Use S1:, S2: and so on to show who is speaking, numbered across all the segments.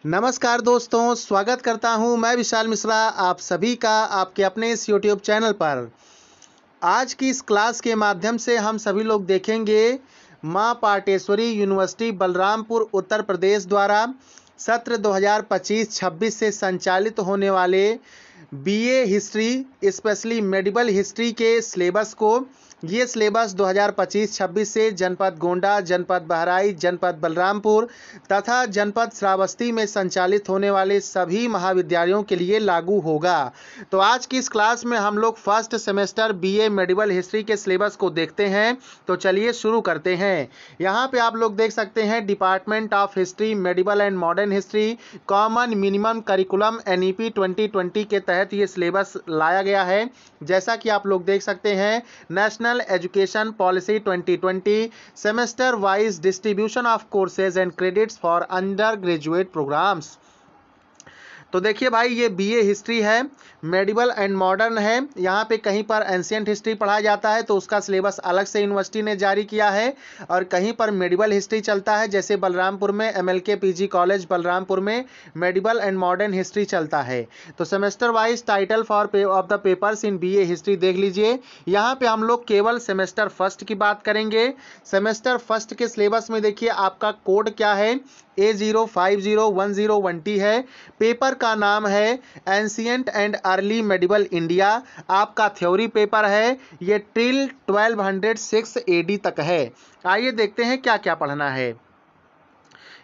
S1: नमस्कार दोस्तों, स्वागत करता हूं मैं विशाल मिश्रा आप सभी का आपके अपने इस YouTube चैनल पर। आज की इस क्लास के माध्यम से हम सभी लोग देखेंगे मां पाटेश्वरी यूनिवर्सिटी बलरामपुर उत्तर प्रदेश द्वारा सत्र 2025-26 से संचालित होने वाले BA history specially medical history के सिलेबस को। ये सिलेबस 2025-26 से जनपद गोंडा, जनपद बहराइच, जनपद बलरामपुर तथा जनपद श्रावस्ती में संचालित होने वाले सभी महाविद्यालयों के लिए लागू होगा। तो आज की इस क्लास में हम लोग first semester BA medical history के सिलेबस को देखते हैं। तो चलिए शुरू करते हैं। यहाँ पे आप लोग देख सकते हैं department of history medical and modern history common minimum curriculum NEP 2020 के तहत ये सिलेबस लाया गया है। जैसा कि आप लोग देख सकते हैं national education policy 2020 semester wise distribution of courses and credits for undergraduate programmes. तो देखिए भाई, ये बीए हिस्ट्री है, मेडिवल एंड मॉडर्न है। यहाँ पे कहीं पर एंशिएंट हिस्ट्री पढ़ाया जाता है तो उसका सिलेबस अलग से यूनिवर्सिटी ने जारी किया है, और कहीं पर मेडिवल हिस्ट्री चलता है। जैसे बलरामपुर में MLK PG कॉलेज बलरामपुर में मेडिवल एंड मॉडर्न हिस्ट्री चलता है। तो semester wise title for of the papers in BA history देख लीजिए। यहाँ पे हम लोग केवल सेमेस्टर फर्स्ट की बात करेंगे। सेमेस्टर फर्स्ट के सिलेबस में देखिए आपका कोड क्या है, A050101T है। पेपर का नाम है ancient and early medieval India. आपका थ्योरी पेपर है, ये टिल 1206 AD तक है। आइए देखते हैं क्या क्या पढ़ना है।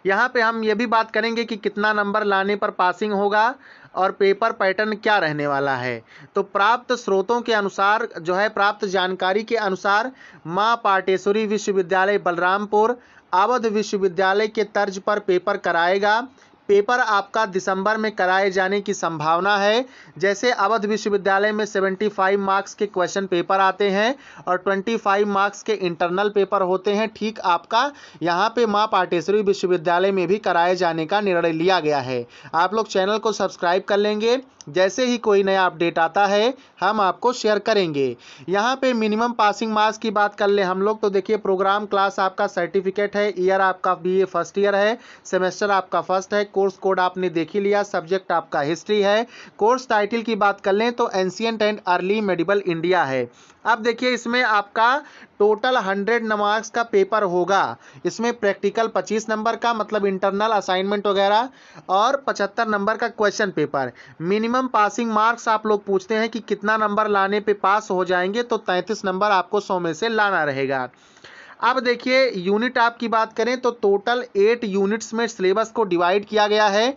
S1: यहाँ पे हम ये भी बात करेंगे कि कितना नंबर लाने पर पासिंग होगा और पेपर पैटर्न क्या रहने वाला है। तो प्राप्त स्रोतों के अनुसार जो है, प्राप्त जानकारी के अनुसार मां पाटेश्वरी विश्वविद्यालय बलरामपुर अवध विश्वविद्यालय के तर्ज पर पेपर कराएगा। पेपर आपका दिसंबर में कराए जाने की संभावना है। जैसे अवध विश्वविद्यालय में 75 मार्क्स के क्वेश्चन पेपर आते हैं और 25 मार्क्स के इंटरनल पेपर होते हैं, ठीक आपका यहाँ पे मां पाटेश्वरी विश्वविद्यालय में भी कराए जाने का निर्णय लिया गया है। आप लोग चैनल को सब्सक्राइब कर लेंगे, जैसे ही कोई नया अपडेट आता है हम आपको शेयर करेंगे। यहाँ पे मिनिमम पासिंग मार्क्स की बात कर ले हम लोग, तो देखिए प्रोग्राम क्लास आपका सर्टिफिकेट है, ईयर आपका BA फर्स्ट ईयर है, सेमेस्टर आपका फर्स्ट है, कोर्स कोड आपने देख ही लिया, सब्जेक्ट आपका हिस्ट्री है। कोर्स टाइटल की बात कर लें तो ancient and early medieval India है। अब देखिए इसमें आपका टोटल 100 मार्क्स का पेपर होगा। इसमें प्रैक्टिकल 25 नंबर का, मतलब इंटरनल असाइनमेंट वगैरह, और 75 नंबर का question paper. Minimum passing marks आप लोग पूछते हैं कि कितना नंबर लाने पे पास हो जाएंगे, तो 33 नंबर आपको 100 में से लाना रहेगा। अब देखिए यूनिट आपकी बात करें तो टोटल 8 यूनिट्स में सिलेबस को डिवाइड किया गया है।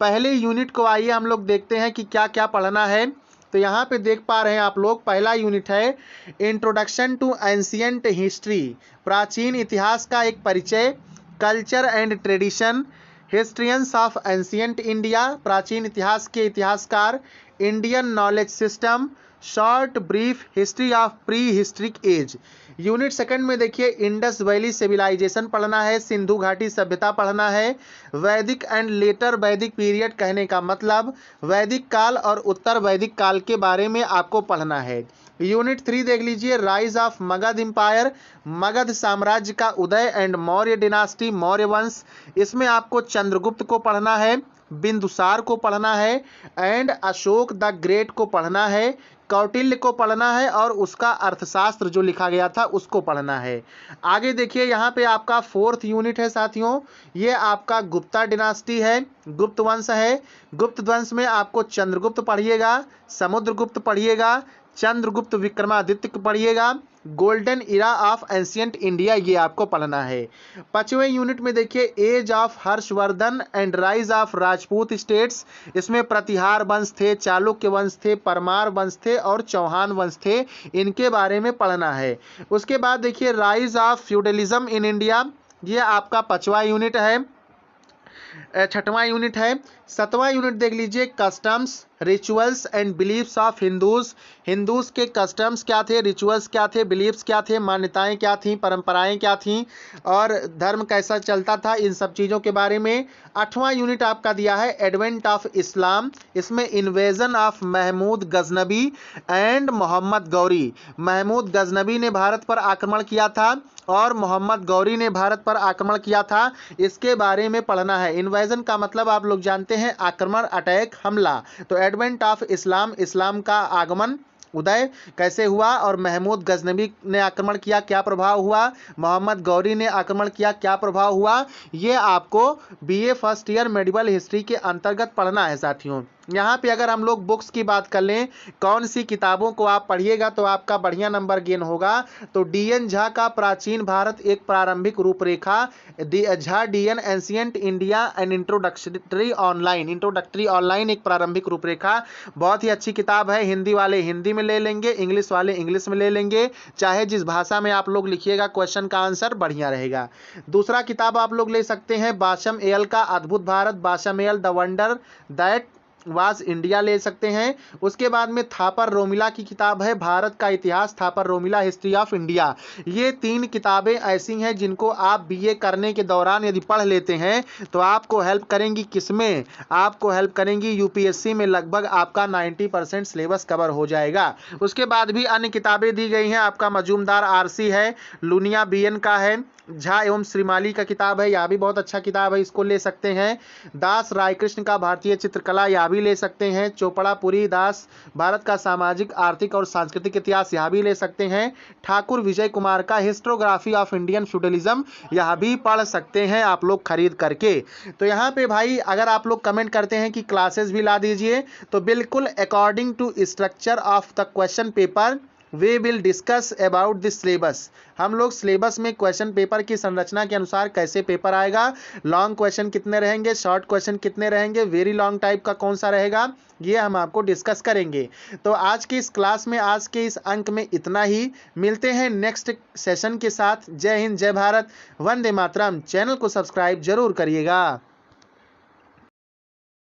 S1: पहले यूनिट को आइए हम लोग देखते हैं कि क्या क्या पढ़ना है। तो यहाँ पे देख पा रहे हैं आप लोग, पहला यूनिट है इंट्रोडक्शन टू एंशिएंट हिस्ट्री, प्राचीन इतिहास का एक परिचय, culture and tradition, historians of ancient India, प्राचीन इतिहास के इतिहासकार, Indian knowledge system, short brief history of prehistoric age. Unit second में देखिए इंडस वैली सिविलाइजेशन पढ़ना है, सिंधु घाटी सभ्यता पढ़ना है, वैदिक एंड लेटर वैदिक पीरियड कहने का मतलब वैदिक काल और उत्तर वैदिक काल के बारे में आपको पढ़ना है। यूनिट 3 देख लीजिए rise of Magadh empire, Magadh साम्राज्य का उदय एंड मौर्य डिनास्टी, मौर्य वंश। इसमें आपको चंद्रगुप्त को पढ़ना है, बिंदुसार को पढ़ना है एंड अशोक द ग्रेट को पढ़ना है, कौटिल्य को पढ़ना है और उसका अर्थशास्त्र जो लिखा गया था उसको पढ़ना है। आगे देखिए यहाँ पे आपका 4th यूनिट है साथियों, ये आपका गुप्ता डिनास्टी है, गुप्त वंश है। गुप्त वंश में आपको चंद्रगुप्त पढ़िएगा, समुद्रगुप्त पढ़िएगा, चंद्रगुप्त विक्रमादित्य पढ़िएगा, golden era of ancient India ये आपको पढ़ना है। 5वें यूनिट में देखिए age of Harshavardhana and rise of Rajput states. इसमें प्रतिहार वंश थे, चालुक्य वंश थे, परमार वंश थे और चौहान वंश थे, इनके बारे में पढ़ना है। उसके बाद देखिए rise of feudalism in India, ये आपका 5वां यूनिट है। 6वां यूनिट है। 7वां यूनिट देख लीजिए customs, rituals and beliefs of Hindus. Hindus के कस्टम्स क्या थे, रिचुअल्स क्या थे, बिलीफ्स क्या थे, मान्यताएं क्या थीं, परंपराएं क्या थीं और धर्म कैसा चलता था, इन सब चीज़ों के बारे में। 8वां यूनिट आपका दिया है एडवेंट ऑफ इस्लाम। इसमें invasion of Mahmud Ghaznavi and Mohammad Ghori. Mahmud Ghaznavi ने भारत पर आक्रमण किया था और मोहम्मद गौरी ने भारत पर आक्रमण किया था, इसके बारे में पढ़ना है। इन्वेजन का मतलब आप लोग जानते हैं आक्रमण, अटैक, हमला। तो एडवेंट ऑफ इस्लाम, इस्लाम का आगमन, उदय कैसे हुआ। और महमूद गजनवी ने आक्रमण किया, क्या प्रभाव हुआ। मोहम्मद गौरी ने आक्रमण किया, क्या प्रभाव हुआ। ये आपको BA first year medical history के अंतर्गत पढ़ना है साथियों। यहाँ पे अगर हम लोग बुक्स की बात कर लें, कौन सी किताबों को आप पढ़िएगा तो आपका बढ़िया नंबर गेन होगा, तो डीएन झा का प्राचीन भारत एक प्रारंभिक रूपरेखा, Jha DN ancient India and introductory online एक प्रारंभिक रूपरेखा, बहुत ही अच्छी किताब है। हिंदी वाले हिंदी में ले लेंगे, इंग्लिश वाले इंग्लिश में ले लेंगे, चाहे जिस भाषा में आप लोग लिखिएगा क्वेश्चन का आंसर बढ़िया रहेगा। दूसरा किताब आप लोग ले सकते हैं बाशम एल का अद्भुत Bharat, Basham L the wonder that was India ले सकते हैं। उसके बाद में थापर रोमिला की किताब है भारत का इतिहास, Thapar Romila history of India. ये 3 किताबें ऐसी हैं जिनको आप बीए करने के दौरान यदि पढ़ लेते हैं तो आपको हेल्प करेंगी, किसमें, आपको हेल्प करेंगी यूपीएससी में। लगभग आपका 90% सिलेबस कवर हो जाएगा। उसके बाद भी अन्य किताबें दी गई हैं, आपका मजूमदार आरसी है, लुनिया बीएन का है, झा एवं श्रीमाली का किताब है, यह भी बहुत अच्छा किताब है, इसको ले सकते हैं। दास रायकृष्ण का भारतीय चित्रकला, यह भी ले सकते हैं। चोपड़ापुरी दास भारत का सामाजिक, आर्थिक और सांस्कृतिक इतिहास, यह भी ले सकते हैं। ठाकुर विजय कुमार का हिस्टोग्राफी ऑफ इंडियन फ्यूडलिज्म, यह भी पढ़ सकते हैं आप लोग खरीद करके। तो यहाँ पे भाई अगर आप लोग कमेंट करते हैं कि क्लासेस भी ला दीजिए, तो बिल्कुल according to structure of the question paper we will discuss about this syllabus. हम लोग सिलेबस में क्वेश्चन पेपर की संरचना के अनुसार कैसे पेपर आएगा, लॉन्ग क्वेश्चन कितने रहेंगे, शॉर्ट क्वेश्चन कितने रहेंगे, वेरी लॉन्ग टाइप का कौन सा रहेगा, ये हम आपको डिस्कस करेंगे। तो आज की इस क्लास में, आज के इस अंक में इतना ही। मिलते हैं नेक्स्ट सेशन के साथ। जय हिंद, जय भारत, वंदे मातरम। चैनल को सब्सक्राइब जरूर करिएगा।